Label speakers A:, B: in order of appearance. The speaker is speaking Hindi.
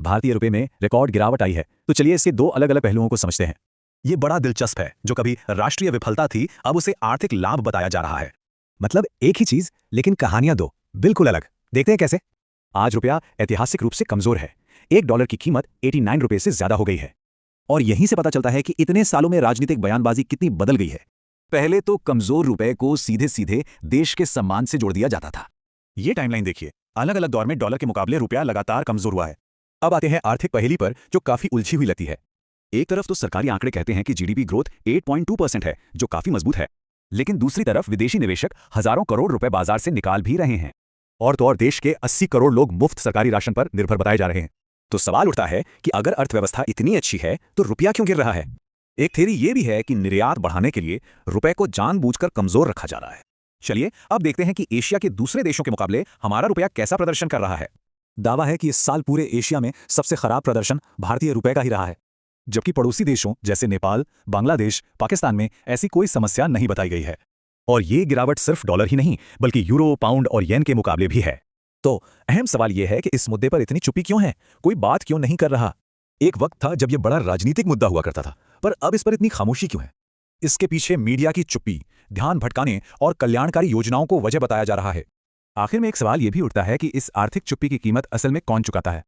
A: भारतीय रुपए में रिकॉर्ड गिरावट आई है। तो चलिए इसके दो अलग अलग पहलुओं को समझते हैं।
B: ये बड़ा दिलचस्प है। जो कभी राष्ट्रीय विफलता थी, अब उसे आर्थिक लाभ बताया जा रहा है।
C: मतलब एक ही चीज, लेकिन कहानियां दो बिल्कुल अलग। देखते हैं कैसे।
A: आज रुपया ऐतिहासिक रूप से कमजोर है। $1 की कीमत 89 रुपये से ज्यादा हो गई है।
B: और यहीं से पता चलता है कि इतने सालों में राजनीतिक बयानबाजी कितनी बदल गई है। पहले तो कमजोर रुपए को सीधे सीधे देश के सम्मान से जोड़ दिया जाता था।
D: ये टाइमलाइन देखिए, अलग अलग दौर में डॉलर के मुकाबले रुपया लगातार कमजोर हुआ है।
C: अब आते हैं आर्थिक पहेली पर, जो काफी उलझी हुई लगती है।
B: एक तरफ तो सरकारी आंकड़े कहते हैं कि जीडीपी ग्रोथ 8.2% है, जो काफी मजबूत है। लेकिन दूसरी तरफ विदेशी निवेशक हजारों करोड़ रुपए बाजार से निकाल भी रहे हैं।
A: और तो और देश के 80 करोड़ लोग मुफ्त सरकारी राशन पर निर्भर बताए जा रहे हैं।
B: तो सवाल उठता है कि अगर अर्थव्यवस्था इतनी अच्छी है तो रुपया क्यों गिर रहा है। एक थ्योरी ये भी है कि निर्यात बढ़ाने के लिए रुपए को जानबूझकर कमजोर रखा जा रहा है।
A: चलिए अब देखते हैं कि एशिया के दूसरे देशों के मुकाबले हमारा रुपया कैसा प्रदर्शन कर रहा है।
C: दावा है कि इस साल पूरे एशिया में सबसे खराब प्रदर्शन भारतीय रुपए का ही रहा है,
A: जबकि पड़ोसी देशों जैसे नेपाल, बांग्लादेश, पाकिस्तान में ऐसी कोई समस्या नहीं बताई गई है।
B: और ये गिरावट सिर्फ डॉलर ही नहीं, बल्कि यूरो, पाउंड और येन के मुकाबले भी है।
C: तो अहम सवाल यह है कि इस मुद्दे पर इतनी चुप्पी क्यों है, कोई बात क्यों नहीं कर रहा।
B: एक वक्त था जब यह बड़ा राजनीतिक मुद्दा हुआ करता था, पर अब इस पर इतनी खामोशी क्यों है।
A: इसके पीछे मीडिया की चुप्पी, ध्यान भटकाने और कल्याणकारी योजनाओं को वजह बताया जा रहा है। आखिर में एक सवाल यह भी उठता है कि इस आर्थिक चुप्पी की कीमत असल में कौन चुकाता है।